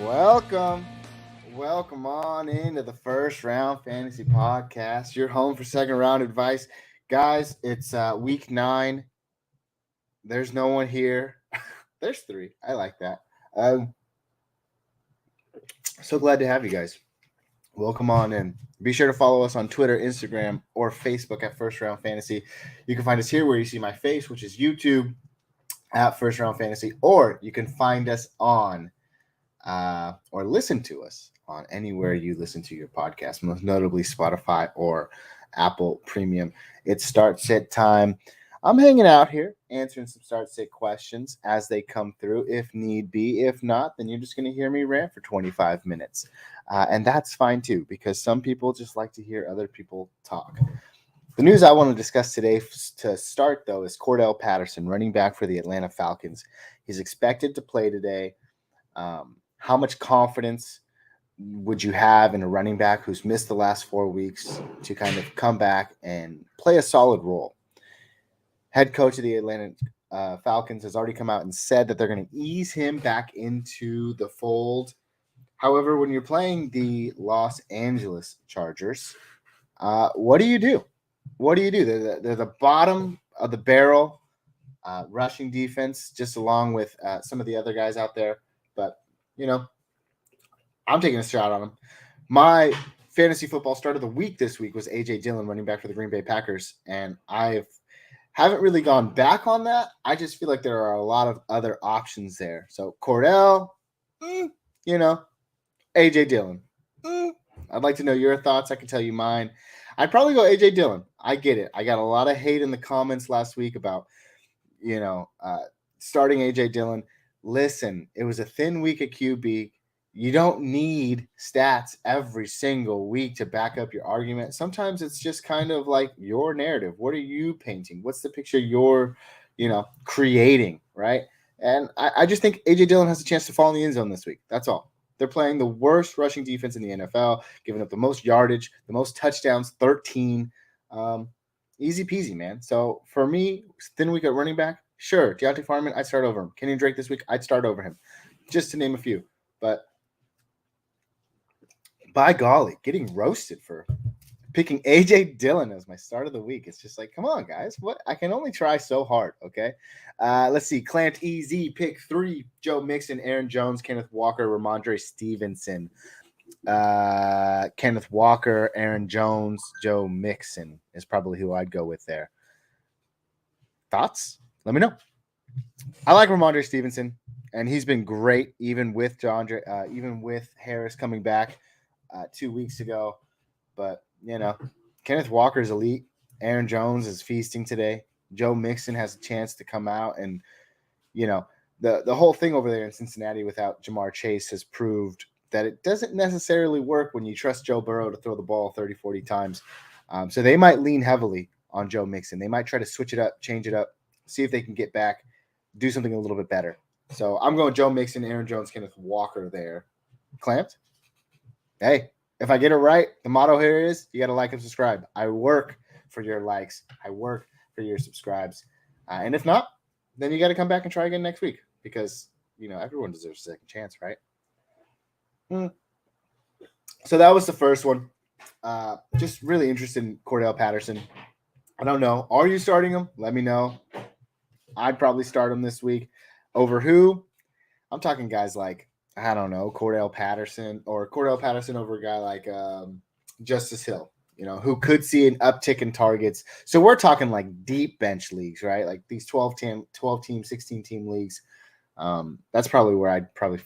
Welcome on into the First Round Fantasy Podcast. Your home for second round advice. Guys, it's week 9. There's no one here. There's 3. I like that. Um, so glad to have you guys. Welcome on in. Be sure to follow us on Twitter, Instagram, or Facebook at First Round Fantasy. You can find us here where you see my face, which is YouTube at First Round Fantasy, or you can find us on or listen to us on anywhere you listen to your podcast, most notably Spotify or Apple Premium. It's start sit time. I'm hanging out here answering some start sit questions as they come through if need be. If not, then you're just going to hear me rant for 25 minutes. And that's fine too, because some people just like to hear other people talk. The news I want to discuss today to start, though, is Cordell Patterson, running back for the Atlanta Falcons. He's expected to play today. How much confidence would you have in a running back who's missed the last 4 weeks to kind of come back and play a solid role? Head coach of the Atlanta Falcons has already come out and said that they're going to ease him back into the fold. However, when you're playing the Los Angeles Chargers, what do you do? What do you do? They're the bottom of the barrel rushing defense, just along with some of the other guys out there. But, I'm taking a shot on him. My fantasy football start of the week this week was A.J. Dillon, running back for the Green Bay Packers, and I haven't really gone back on that. I just feel like there are a lot of other options there. So Cordell, A.J. Dillon. I'd like to know your thoughts. I can tell you mine. I'd probably go A.J. Dillon. I get it. I got a lot of hate in the comments last week about, starting A.J. Dillon. Listen, it was a thin week at QB. You don't need stats every single week to back up your argument. Sometimes it's just kind of like your narrative. What are you painting? What's the picture you're, creating, right? And I just think A.J. Dillon has a chance to fall in the end zone this week. That's all. They're playing the worst rushing defense in the NFL, giving up the most yardage, the most touchdowns, 13. Easy peasy, man. So for me, thin week at running back, sure. Deontay Foreman, I'd start over him. Kenyon Drake this week, I'd start over him. Just to name a few. But by golly, getting roasted for picking A.J. Dillon as my start of the week. It's just like, come on, guys. What? I can only try so hard, okay? Let's see. Clant EZ, pick 3. Joe Mixon, Aaron Jones, Kenneth Walker, Ramondre Stevenson. Kenneth Walker, Aaron Jones, Joe Mixon is probably who I'd go with there. Thoughts? Let me know. I like Ramondre Stevenson, and he's been great even with even with Harris coming back 2 weeks ago. But, Kenneth Walker's elite. Aaron Jones is feasting today. Joe Mixon has a chance to come out. And, the whole thing over there in Cincinnati without Jamar Chase has proved that it doesn't necessarily work when you trust Joe Burrow to throw the ball 30, 40 times. So they might lean heavily on Joe Mixon. They might try to switch it up, change it up, see if they can get back, do something a little bit better. So I'm going Joe Mixon, Aaron Jones, Kenneth Walker there. Clamped? Hey, if I get it right, the motto here is you got to like and subscribe. I work for your likes. I work for your subscribes. And if not, then you got to come back and try again next week because, everyone deserves a second chance, right? So that was the first one. Just really interested in Cordell Patterson. I don't know. Are you starting him? Let me know. I'd probably start him this week. Over who? I'm talking guys like, I don't know, Cordell Patterson over a guy like Justice Hill, who could see an uptick in targets. So we're talking like deep bench leagues, right? Like these 12 team, 16 team leagues. That's probably where I'd probably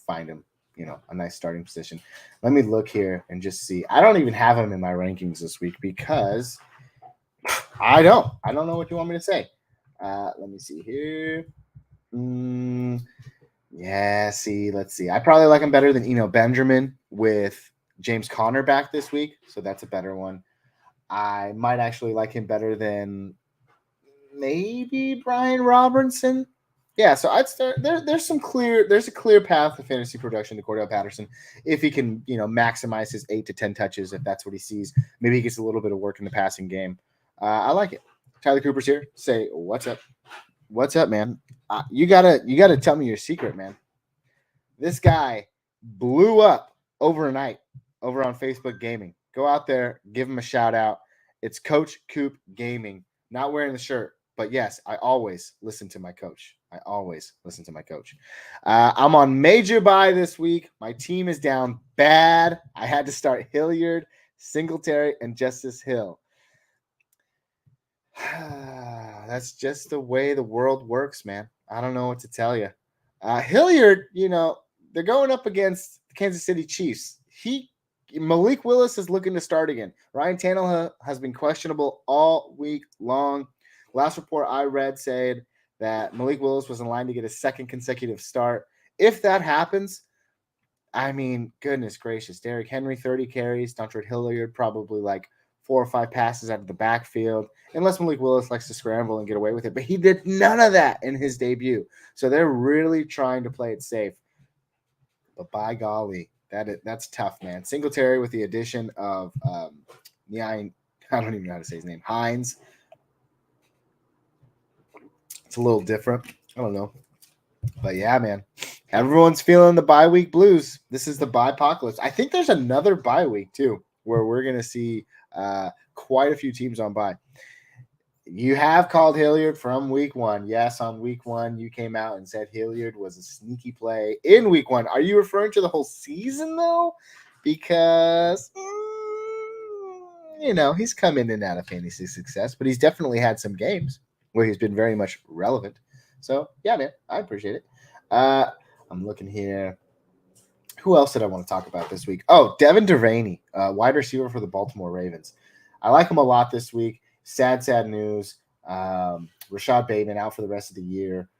find him, a nice starting position. Let me look here and just see. I don't even have him in my rankings this week because I don't know what you want me to say. Let me see here. Let's see. I probably like him better than Eno Benjamin with James Conner back this week, so that's a better one. I might actually like him better than maybe Brian Robinson. Yeah, so I'd start there's a clear path to fantasy production to Cordell Patterson if he can, maximize his 8 to 10 touches if that's what he sees. Maybe he gets a little bit of work in the passing game. I like it. Tyler Cooper's here. Say what's up. What's up, man? You gotta tell me your secret, man. This guy blew up overnight over on Facebook Gaming. Go out there, give him a shout out. It's Coach Coop Gaming. Not wearing the shirt, but yes, I always listen to my coach. I always listen to my coach. I'm on major buy this week. My team is down bad. I had to start Hilliard, Singletary, and Justice Hill. That's just the way the world works, man. I don't know what to tell you. Hilliard, they're going up against the Kansas City Chiefs. Malik Willis is looking to start again. Ryan Tannehill has been questionable all week long. Last report I read said that Malik Willis was in line to get a second consecutive start. If that happens, I mean, goodness gracious. Derrick Henry, 30 carries. Dontrell Hilliard, probably like 4 or 5 passes out of the backfield, unless Malik Willis likes to scramble and get away with it. But he did none of that in his debut. So they're really trying to play it safe. But by golly, that's tough, man. Singletary with the addition of I don't even know how to say his name, Hines. It's a little different. I don't know. But yeah, man. Everyone's feeling the bye week blues. This is the bye apocalypse. I think there's another bye week too, where we're going to see quite a few teams on bye. You have called Hilliard from week 1. Yes, on week 1, you came out and said Hilliard was a sneaky play in week 1. Are you referring to the whole season, though? Because, he's come in and out of fantasy success, but he's definitely had some games where he's been very much relevant. So, yeah, man, I appreciate it. I'm looking here. Who else did I want to talk about this week? Oh, Devin Devaney, wide receiver for the Baltimore Ravens. I like him a lot this week. Sad news. Rashad Bateman out for the rest of the year.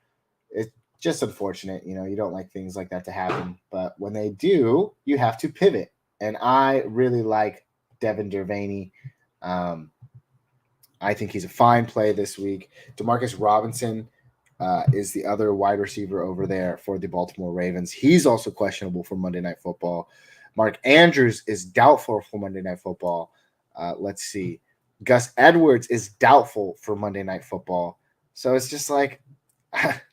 It's just unfortunate. You don't like things like that to happen. But when they do, you have to pivot. And I really like Devin Devaney. I think he's a fine play this week. Demarcus Robinson is the other wide receiver over there for the Baltimore Ravens. He's also questionable for Monday Night Football. Mark Andrews is doubtful for Monday Night Football. Let's see. Gus Edwards is doubtful for Monday Night Football. So it's just like,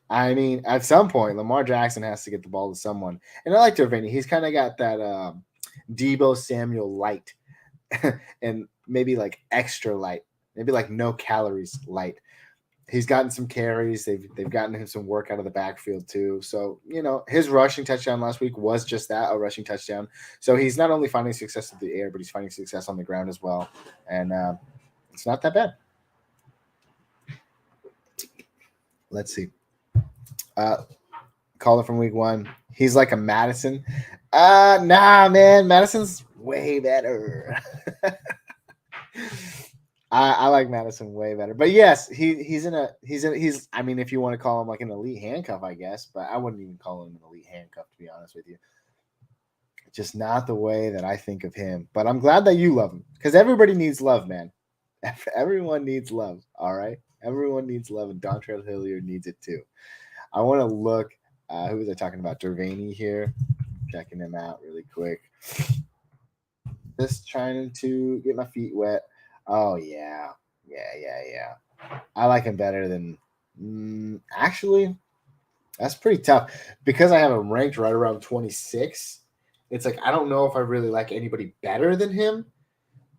I mean, at some point, Lamar Jackson has to get the ball to someone. And I like Devaney. He's kind of got that Deebo Samuel light and maybe like extra light, maybe like no calories light. He's gotten some carries. They've gotten him some work out of the backfield too. So, his rushing touchdown last week was just that, a rushing touchdown. So he's not only finding success in the air, but he's finding success on the ground as well. And it's not that bad. Let's see. Caller from week 1. He's like a Madison. Nah, man. Madison's way better. I like Madison way better, but yes, he's I mean, if you want to call him like an elite handcuff, I guess, but I wouldn't even call him an elite handcuff, to be honest with you. Just not the way that I think of him, but I'm glad that you love him because everybody needs love, man. Everyone needs love. All right. Everyone needs love, and Dontrell Hilliard needs it too. I want to look, who was I talking about? Devaney here. Checking him out really quick. Just trying to get my feet wet. Oh, yeah. I like him better than actually, that's pretty tough because I have him ranked right around 26. It's like, I don't know if I really like anybody better than him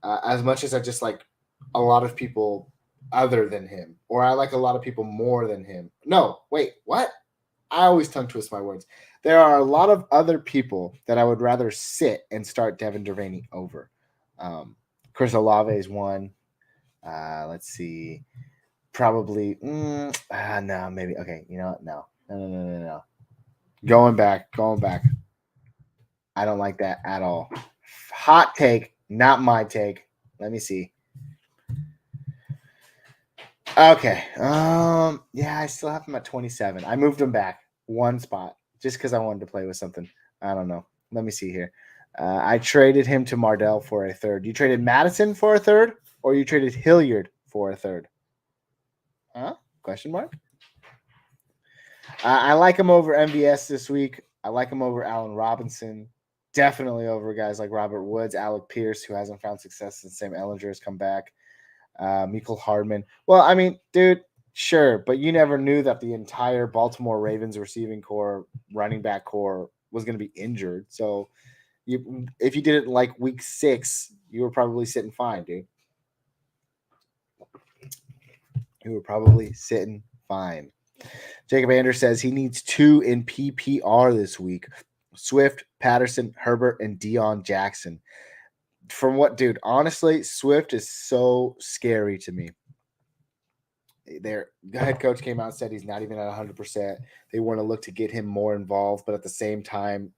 as much as I just like a lot of people other than him, or I like a lot of people more than him. No, wait, what? I always tongue twist my words. There are a lot of other people that I would rather sit and start Devin Devaney over. Chris Olave is one. Let's see. Probably. No, maybe. Okay, you know what? No. Going back. I don't like that at all. Hot take, not my take. Let me see. Okay. Yeah, I still have him at 27. I moved him back one spot just because I wanted to play with something. I don't know. Let me see here. I traded him to Mardell for a third. You traded Madison for a third, or you traded Hilliard for a third? Huh? Question mark? I like him over MVS this week. I like him over Allen Robinson. Definitely over guys like Robert Woods, Alec Pierce, who hasn't found success since Sam Ellinger has come back. Mecole Hardman. Well, I mean, dude, sure, but you never knew that the entire Baltimore Ravens receiving core, running back core was going to be injured. So if you did it like week 6, you were probably sitting fine, dude. You were probably sitting fine. Jacob Anders says he needs 2 in PPR this week. Swift, Patterson, Herbert, and Deion Jackson. From what, dude? Honestly, Swift is so scary to me. The head coach came out and said he's not even at 100%. They want to look to get him more involved, but at the same time,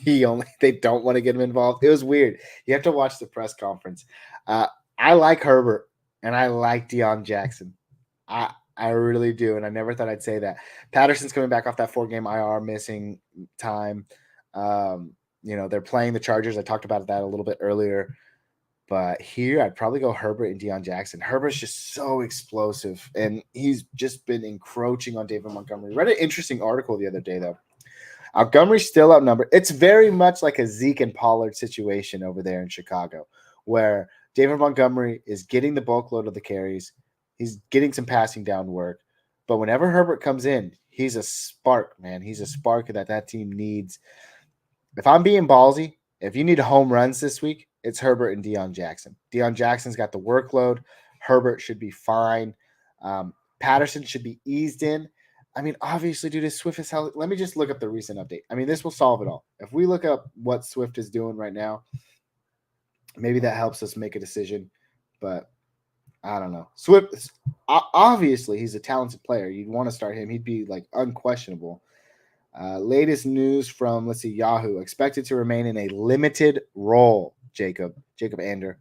they don't want to get him involved. It was weird. You have to watch the press conference. I like Herbert and I like Deion Jackson. I really do, and I never thought I'd say that. Patterson's coming back off that 4-game IR missing time. They're playing the Chargers. I talked about that a little bit earlier. But here, I'd probably go Herbert and Deion Jackson. Herbert's just so explosive, and he's just been encroaching on David Montgomery. Read an interesting article the other day, though. Montgomery's still outnumbered. It's very much like a Zeke and Pollard situation over there in Chicago, where David Montgomery is getting the bulk load of the carries. He's getting some passing down work. But whenever Herbert comes in, he's a spark, man. He's a spark that team needs. If I'm being ballsy, if you need home runs this week, it's Herbert and Deion Jackson. Deion Jackson's got the workload. Herbert should be fine. Patterson should be eased in. I mean, obviously, dude, Swift is how. Let me just look up the recent update. I mean, this will solve it all. If we look up what Swift is doing right now, maybe that helps us make a decision. But I don't know. Swift, obviously, he's a talented player. You'd want to start him. He'd be like unquestionable. Latest news from, let's see, Yahoo. Expected to remain in a limited role, Jacob Ander.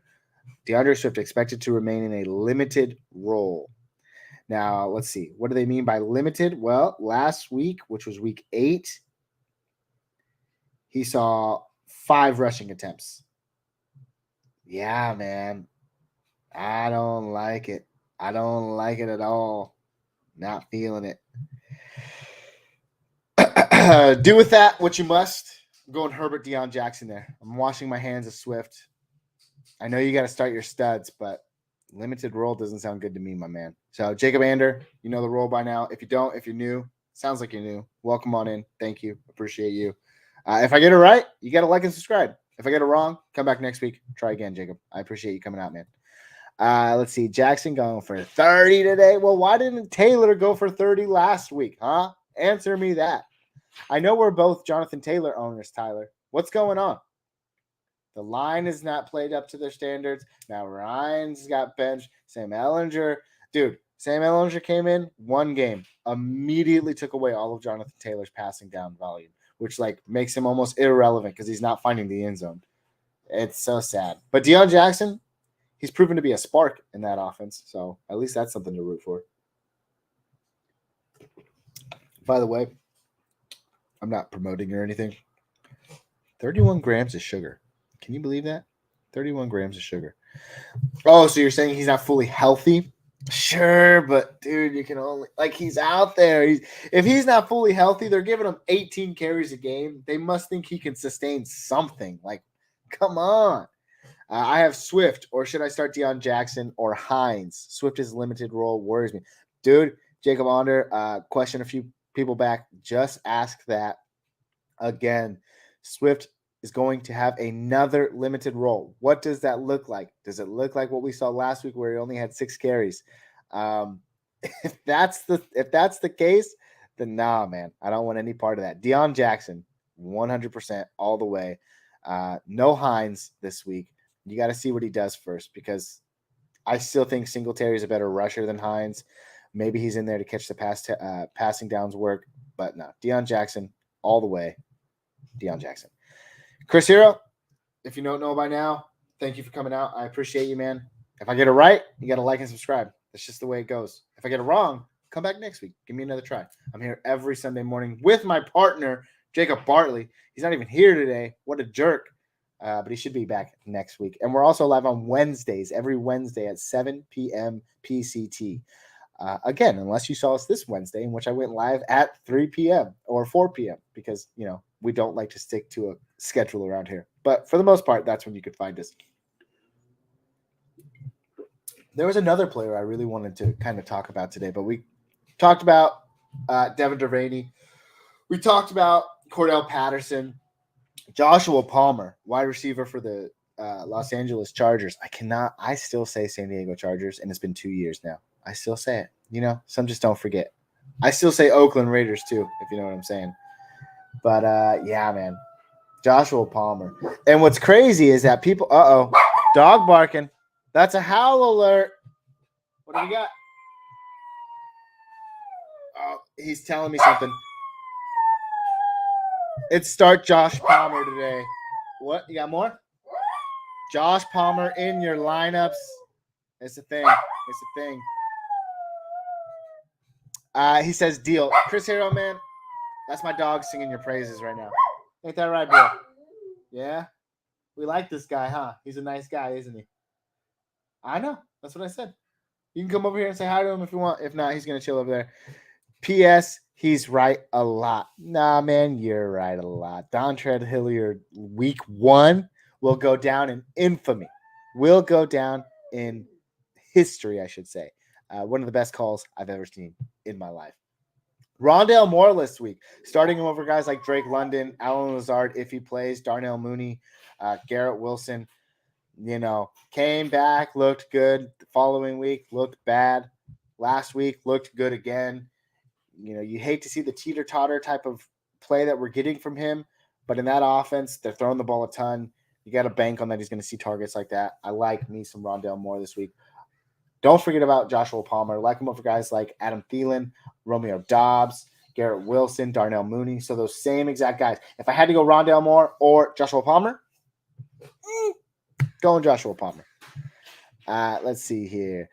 DeAndre Swift expected to remain in a limited role. Now, let's see. What do they mean by limited? Well, last week, which was week 8, he saw 5 rushing attempts. Yeah, man. I don't like it. I don't like it at all. Not feeling it. Do with that what you must. I'm going Herbert, Deion Jackson there. I'm washing my hands of Swift. I know you got to start your studs, but limited role doesn't sound good to me, my man. So Jacob Ander, you know the role by now. If you don't, if you're new, sounds like you're new. Welcome on in. Thank you. Appreciate you. If I get it right, you got to like and subscribe. If I get it wrong, come back next week. Try again, Jacob. I appreciate you coming out, man. Let's see. Jackson going for 30 today. Well, why didn't Taylor go for 30 last week, huh? Answer me that. I know we're both Jonathan Taylor owners, Tyler. What's going on? The line is not played up to their standards. Now Ryan's got benched. Sam Ehlinger. Dude, Sam Ehlinger came in, 1 game, immediately took away all of Jonathan Taylor's passing down volume, which like makes him almost irrelevant because he's not finding the end zone. It's so sad. But Deion Jackson, he's proven to be a spark in that offense. So at least that's something to root for. By the way, I'm not promoting or anything. 31 grams of sugar. Can you believe that? 31 grams of sugar. Oh, so you're saying he's not fully healthy? Sure, but dude, you can only he's out there. If he's not fully healthy, they're giving him 18 carries a game. They must think he can sustain something. Like, come on. I have Swift, or should I start Deion Jackson or Hines? Swift is limited role, worries me. Dude, Jacob Onder, question a few people back. Just ask that again. Swift is going to have another limited role. What does that look like? Does it look like what we saw last week where he only had 6 carries? If that's the case, then nah, man. I don't want any part of that. Deion Jackson, 100% all the way. No Hines this week. You got to see what he does first because I still think Singletary is a better rusher than Hines. Maybe he's in there to catch the passing downs work, but no. Deion Jackson all the way. Deion Jackson. Chris Hero, if you don't know by now, thank you for coming out. I appreciate you, man. If I get it right, you got to like and subscribe. That's just the way it goes. If I get it wrong, come back next week. Give me another try. I'm here every Sunday morning with my partner, Jacob Bartley. He's not even here today. What a jerk. But he should be back next week. And we're also live on Wednesdays, every Wednesday at 7 p.m. PCT. Again, unless you saw us this Wednesday, in which I went live at 3 p.m. or 4 p.m. because, we don't like to stick to a schedule around here. But for the most part, that's when you could find us. There was another player I really wanted to kind of talk about today, but we talked about Devin Devaney. We talked about Cordell Patterson, Joshua Palmer, wide receiver for the Los Angeles Chargers. I still say San Diego Chargers, and it's been 2 years now. I still say it. Some just don't forget. I still say Oakland Raiders too, if you know what I'm saying. But yeah, man. Joshua Palmer. And what's crazy is that people, dog barking. That's a howl alert. What do we got? Oh, he's telling me something. It's start Josh Palmer today. What? You got more? Josh Palmer in your lineups. It's a thing. It's a thing. He says deal. Chris Hero, man, that's my dog singing your praises right now. Ain't that right, bro? Yeah? We like this guy, huh? He's a nice guy, isn't he? I know. That's what I said. You can come over here and say hi to him if you want. If not, he's going to chill over there. P.S. He's right a lot. Nah, man, you're right a lot. Dontrell Hilliard, week 1, will go down in infamy. Will go down in history, I should say. One of the best calls I've ever seen in my life. Rondale Moore this week, starting him over guys like Drake London, Alan Lazard, if he plays, Darnell Mooney, Garrett Wilson. Came back, looked good. The following week, looked bad. Last week, looked good again. You hate to see the teeter-totter type of play that we're getting from him, but in that offense, they're throwing the ball a ton. You got to bank on that he's going to see targets like that. I like me some Rondale Moore this week. Don't forget about Joshua Palmer. Like him over guys like Adam Thielen, Romeo Doubs, Garrett Wilson, Darnell Mooney. So those same exact guys. If I had to go Rondale Moore or Joshua Palmer, going Joshua Palmer. Let's see here.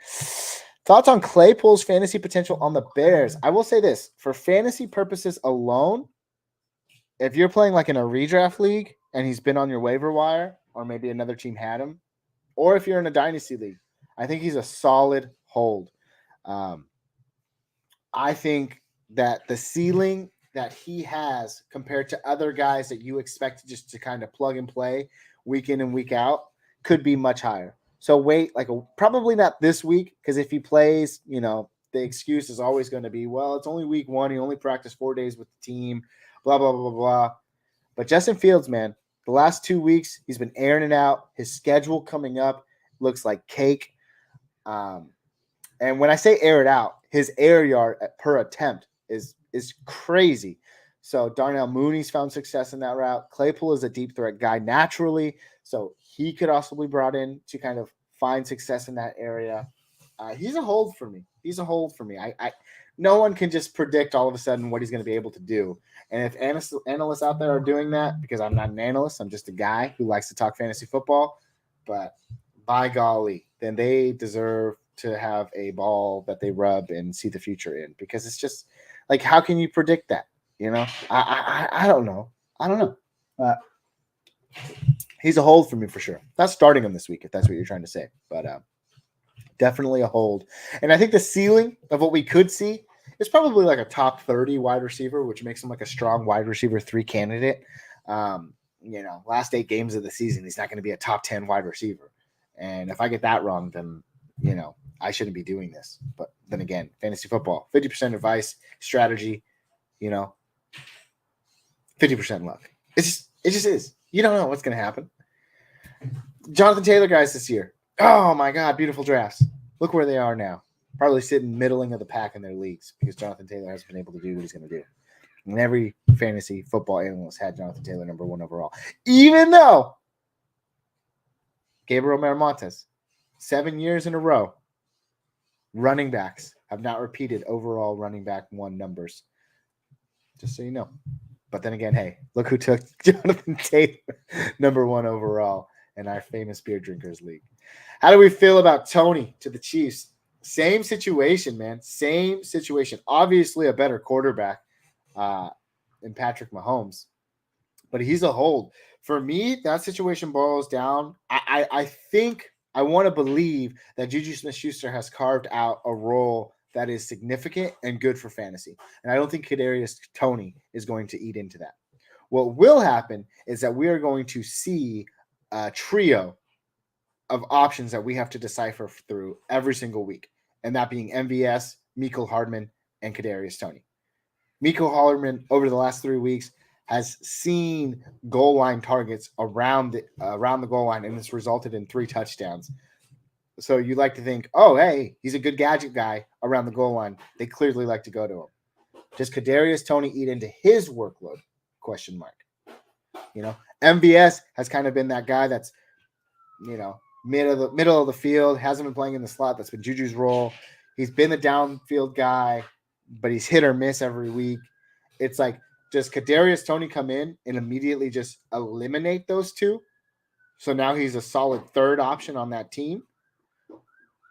Thoughts on Claypool's fantasy potential on the Bears? I will say this. For fantasy purposes alone, if you're playing like in a redraft league and he's been on your waiver wire, or maybe another team had him, or if you're in a dynasty league, I think he's a solid hold. I think that the ceiling that he has compared to other guys that you expect just to kind of plug and play week in and week out could be much higher. So wait, probably not this week, because if he plays, the excuse is always going to be, well, it's only week 1. He only practiced 4 days with the team, blah, blah, blah, blah. But Justin Fields, man, the last 2 weeks, he's been airing it out. His schedule coming up looks like cake. And when I say air it out, his air yard per attempt is crazy. So Darnell Mooney's found success in that route. Claypool is a deep threat guy naturally, so he could also be brought in to kind of find success in that area. He's a hold for me. No one can just predict all of a sudden what he's going to be able to do. And if analysts out there are doing that, because I'm not an analyst, I'm just a guy who likes to talk fantasy football, but by golly, then they deserve to have a ball that they rub and see the future in, because it's just like, how can you predict that? I don't know. He's a hold for me for sure. Not starting him this week, if that's what you're trying to say, but definitely a hold. And I think the ceiling of what we could see is probably like a top 30 wide receiver, which makes him like a strong wide receiver 3 candidate. Last 8 games of the season, he's not going to be a top 10 wide receiver. And if I get that wrong, then, I shouldn't be doing this. But then again, fantasy football, 50% advice, strategy, 50% luck. It just is. You don't know what's going to happen. Jonathan Taylor guys this year. Oh my God, beautiful drafts. Look where they are now. Probably sitting middling of the pack in their leagues because Jonathan Taylor hasn't been able to do what he's going to do. And every fantasy football analyst had Jonathan Taylor number 1 overall. Even though Gabriel Montes, 7 years in a row, running backs have not repeated overall running back 1 numbers. Just so you know. But then again, hey, look who took Jonathan Taylor number 1 overall in our famous beer drinkers league. How do we feel about Tony to the Chiefs? Same situation, man. Same situation. Obviously a better quarterback than Patrick Mahomes. But he's a hold. For me, that situation boils down. I think I want to believe that Juju Smith-Schuster has carved out a role that is significant and good for fantasy. And I don't think Kadarius Toney is going to eat into that. What will happen is that we are going to see a trio of options that we have to decipher through every single week, and that being MVS, Mecole Hardman, and Kadarius Toney. Mecole Hardman over the last 3 weeks has seen goal line targets around the goal line, and it's resulted in 3 touchdowns. So you like to think, oh, hey, he's a good gadget guy around the goal line. They clearly like to go to him. Does Kadarius Toney eat into his workload? Question mark. MVS has kind of been that guy that's, middle of the field, hasn't been playing in the slot. That's been Juju's role. He's been the downfield guy, but he's hit or miss every week. It's like, does Kadarius Toney come in and immediately just eliminate those two? So now he's a solid third option on that team?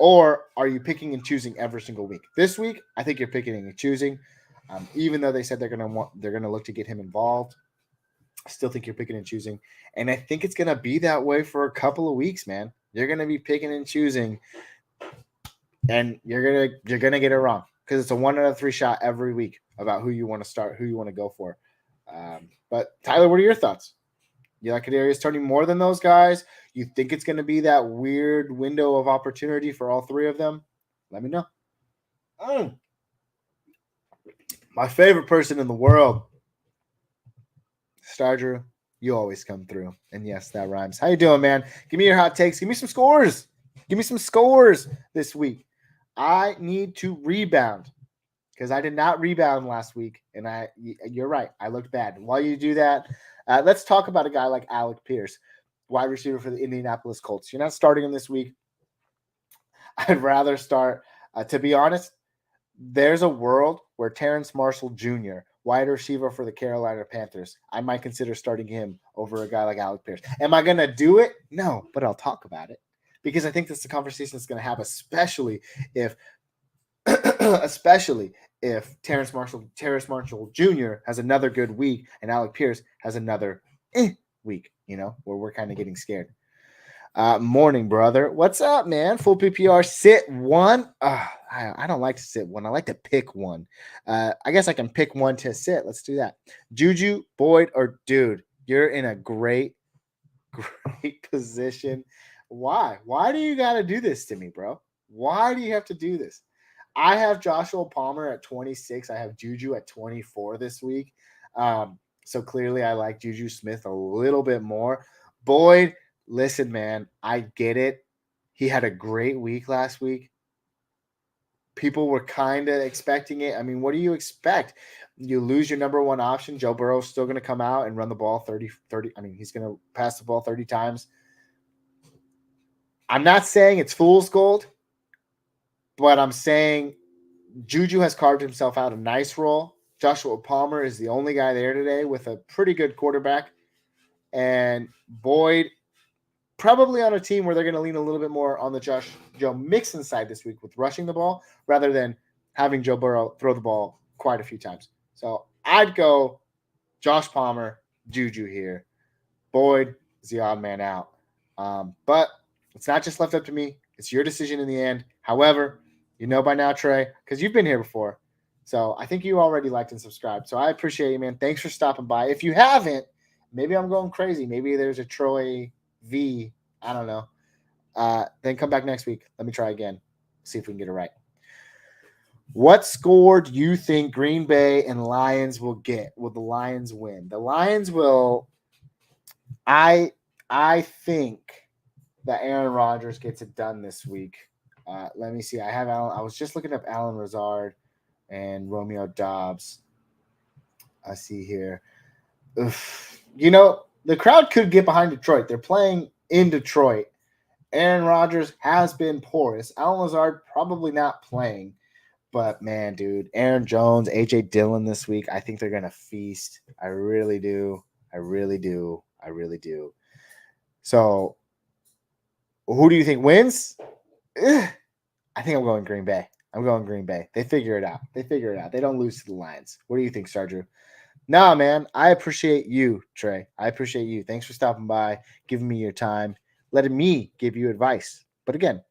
Or are you picking and choosing every single week? This week, I think you're picking and choosing. Even though they said they're gonna look to get him involved, I still think you're picking and choosing, and I think it's gonna be that way for a couple of weeks, man. You're gonna be picking and choosing, and you're gonna get it wrong because it's a 1 out of 3 shot every week about who you want to start, who you want to go for. But Tyler, what are your thoughts? You like Kadarius Toney more than those guys? You think it's going to be that weird window of opportunity for all 3 of them? Let me know. My favorite person in the world, Star Drew. You always come through, and yes, that rhymes. How you doing, man? Give me your hot takes. Give me some scores. Give me some scores this week. I need to rebound because I did not rebound last week, and you're right. I looked bad. While you do that, let's talk about a guy like Alec Pierce, wide receiver for the Indianapolis Colts. You're not starting him this week. I'd rather start, to be honest, there's a world where Terrence Marshall Jr., wide receiver for the Carolina Panthers, I might consider starting him over a guy like Alec Pierce. Am I going to do it? No, but I'll talk about it because I think that's the conversation that's going to happen, especially if Terrence Marshall Jr. has another good week and Alec Pierce has another week, where we're kind of getting scared. Morning, brother. What's up, man? Full PPR, sit one. I don't like to sit one. I like to pick one. I guess I can pick one to sit. Let's do that. Juju, Boyd, or dude, you're in a great position. Why? Why do you got to do this to me, bro? Why do you have to do this? I have Joshua Palmer at 26. I have Juju at 24 this week. So clearly I like Juju Smith a little bit more. Boyd, listen, man, I get it. He had a great week last week. People were kind of expecting it. I mean, what do you expect? You lose your number one option. Joe Burrow's still going to come out and run the ball 30. I mean, he's going to pass the ball 30 times. I'm not saying it's fool's gold, but I'm saying Juju has carved himself out a nice role. Joshua Palmer is the only guy there today with a pretty good quarterback. And Boyd, probably on a team where they're going to lean a little bit more on the Joe Mixon side this week with rushing the ball rather than having Joe Burrow throw the ball quite a few times. So I'd go Josh Palmer, Juju here. Boyd is the odd man out. But it's not just left up to me. It's your decision in the end. However, you know by now, Trey, because you've been here before. So I think you already liked and subscribed. So I appreciate you, man. Thanks for stopping by. If you haven't, maybe I'm going crazy. Maybe there's a Troy V. I don't know. Then come back next week. Let me try again. See if we can get it right. What score do you think Green Bay and Lions will get? Will the Lions win? The Lions will. I think that Aaron Rodgers gets it done this week. Let me see. I was just looking up Alan Lazard and Romeo Dobbs. I see here. Oof. The crowd could get behind Detroit. They're playing in Detroit. Aaron Rodgers has been porous. Alan Lazard probably not playing. But, man, dude, Aaron Jones, A.J. Dillon this week, I think they're going to feast. I really do. I really do. I really do. So, who do you think wins? I think I'm going Green Bay. I'm going Green Bay. They figure it out. They don't lose to the Lions. What do you think, Star Drew? Nah, man, I appreciate you, Trey. I appreciate you. Thanks for stopping by, giving me your time, letting me give you advice. But again,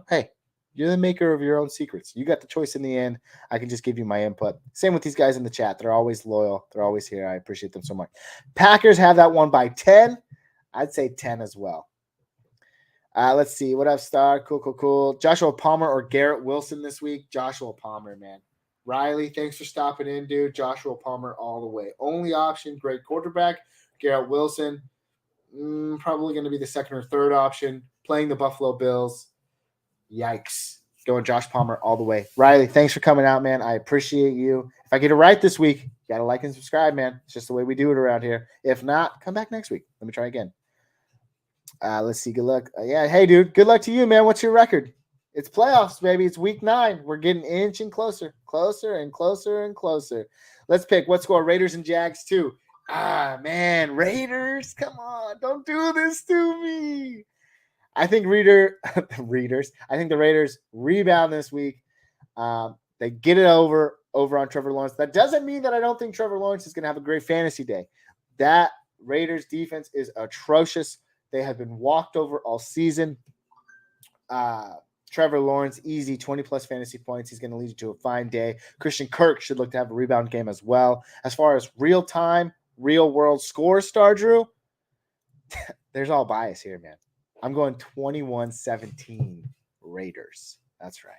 hey, you're the maker of your own secrets. You got the choice in the end. I can just give you my input. Same with these guys in the chat. They're always loyal. They're always here. I appreciate them so much. Packers have that one by 10. I'd say 10 as well. Let's see. What up, Star? Cool. Joshua Palmer or Garrett Wilson this week? Joshua Palmer, man. Riley, thanks for stopping in, dude. Joshua Palmer all the way. Only option, great quarterback. Garrett Wilson, probably going to be the second or third option. Playing the Buffalo Bills. Yikes. Going Josh Palmer all the way. Riley, thanks for coming out, man. I appreciate you. If I get it right this week, you got to like and subscribe, man. It's just the way we do it around here. If not, come back next week. Let me try again. Let's see. Good luck. Yeah. Hey, dude. Good luck to you, man. What's your record? It's playoffs, baby. It's week 9. We're getting inching closer, closer and closer and closer. Let's pick. What score? Raiders and Jags 2. Man. Raiders. Come on. Don't do this to me. I think I think the Raiders rebound this week. They get it over on Trevor Lawrence. That doesn't mean that I don't think Trevor Lawrence is going to have a great fantasy day. That Raiders defense is atrocious. They have been walked over all season. Trevor Lawrence, easy 20-plus fantasy points. He's going to lead you to a fine day. Christian Kirk should look to have a rebound game as well. As far as real-time, real-world scores, Star Drew, there's all bias here, man. I'm going 21-17 Raiders. That's right.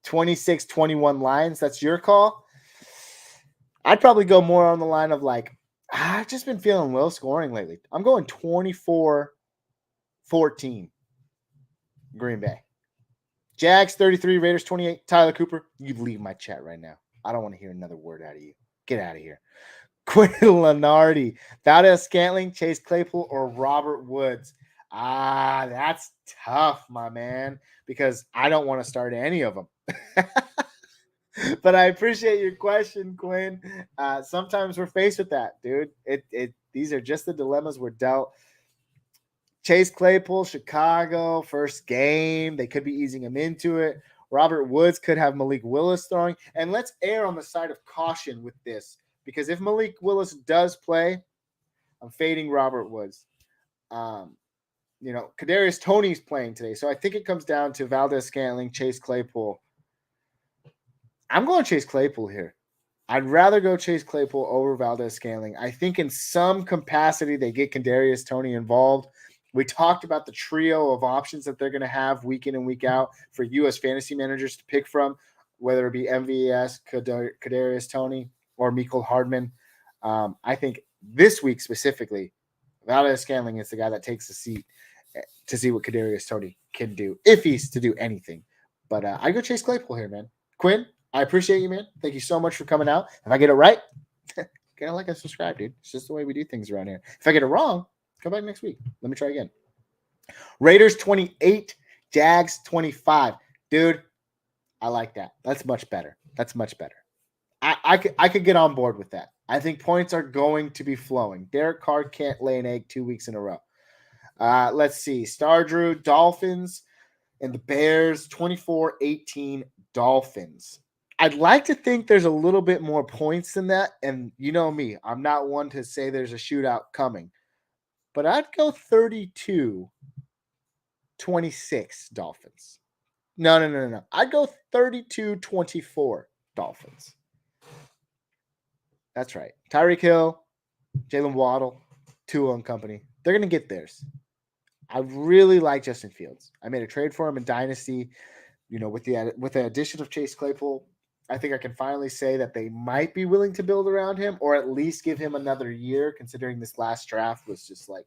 26-21 Lions. That's your call. I'd probably go more on the line of like, I've just been feeling low scoring lately. I'm going 24-14 Green Bay. Jags 33, Raiders 28. Tyler Cooper, you leave my chat right now. I don't want to hear another word out of you. Get out of here. Quinn Lenardi, Valdez-Scantling, Chase Claypool, or Robert Woods. That's tough, my man, because I don't want to start any of them. But I appreciate your question, Quinn. Sometimes we're faced with that, dude. These are just the dilemmas we're dealt. Chase Claypool, Chicago, first game. They could be easing him into it. Robert Woods could have Malik Willis throwing. And let's err on the side of caution with this, because if Malik Willis does play, I'm fading Robert Woods. Kadarius Toney's playing today. So I think it comes down to Valdez-Scantling, Chase Claypool. I'm going Chase Claypool here. I'd rather go Chase Claypool over Valdez-Scantling. I think in some capacity they get Kadarius Toney involved. We talked about the trio of options that they're going to have week in and week out for you as fantasy managers to pick from, whether it be MVS, Kadarius Toney, or Mecole Hardman. I think this week specifically, Valdez-Scantling is the guy that takes the seat to see what Kadarius Toney can do, if he's to do anything. But I go Chase Claypool here, man. Quinn, I appreciate you, man. Thank you so much for coming out. If I get it right, get a like and subscribe, dude. It's just the way we do things around here. If I get it wrong, come back next week. Let me try again. Raiders 28, Jags 25. Dude, I like that. That's much better. I could get on board with that. I think points are going to be flowing. Derek Carr can't lay an egg 2 weeks in a row. Let's see. Star Drew, Dolphins, and the Bears, 24-18 Dolphins. I'd like to think there's a little bit more points than that. And you know me, I'm not one to say there's a shootout coming. But I'd go 32-26 Dolphins. No. I'd go 32-24 Dolphins. That's right. Tyreek Hill, Jalen Waddle, Tua and company. They're going to get theirs. I really like Justin Fields. I made a trade for him in Dynasty. With the addition of Chase Claypool, I think I can finally say that they might be willing to build around him, or at least give him another year, considering this last draft was just like,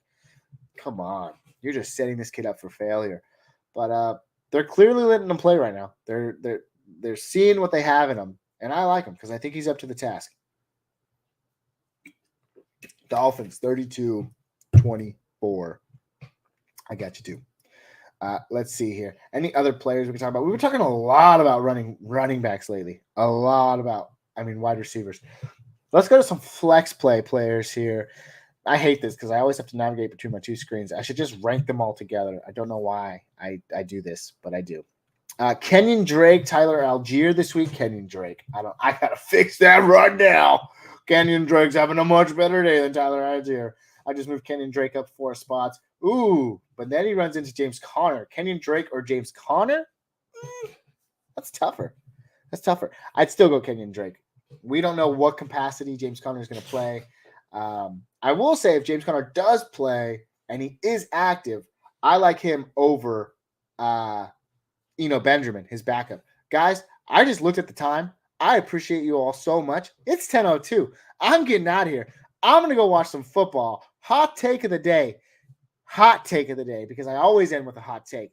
come on, you're just setting this kid up for failure. But they're clearly letting him play right now. They're seeing what they have in him, and I like him because I think he's up to the task. Dolphins 32-24. I got you too. Let's see here. Any other players we can talk about? We were talking a lot about running backs lately. A lot about, wide receivers. Let's go to some flex play players here. I hate this because I always have to navigate between my two screens. I should just rank them all together. I don't know why I do this, but I do. Kenyon Drake, Tyler Algier this week. Kenyon Drake. I gotta fix that right now. Kenyon Drake's having a much better day than Tyler Algier. I just moved Kenyon Drake up 4 spots. Ooh, but then he runs into James Conner. Kenyon Drake or James Conner? That's tougher. I'd still go Kenyon Drake. We don't know what capacity James Conner is going to play. I will say if James Conner does play and he is active, I like him over Benjamin, his backup. Guys, I just looked at the time. I appreciate you all so much. It's 10:02. I'm getting out of here. I'm going to go watch some football. Hot take of the day. Hot take of the day, because I always end with a hot take.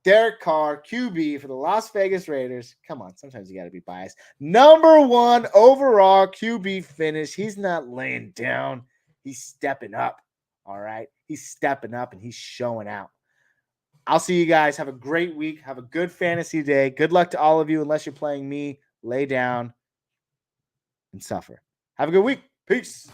Derek Carr, QB for the Las Vegas Raiders. Come on, sometimes you got to be biased. Number 1 overall QB finish. He's not laying down. He's stepping up. All right. He's stepping up and he's showing out. I'll see you guys. Have a great week. Have a good fantasy day. Good luck to all of you. Unless you're playing me, lay down and suffer. Have a good week. Peace.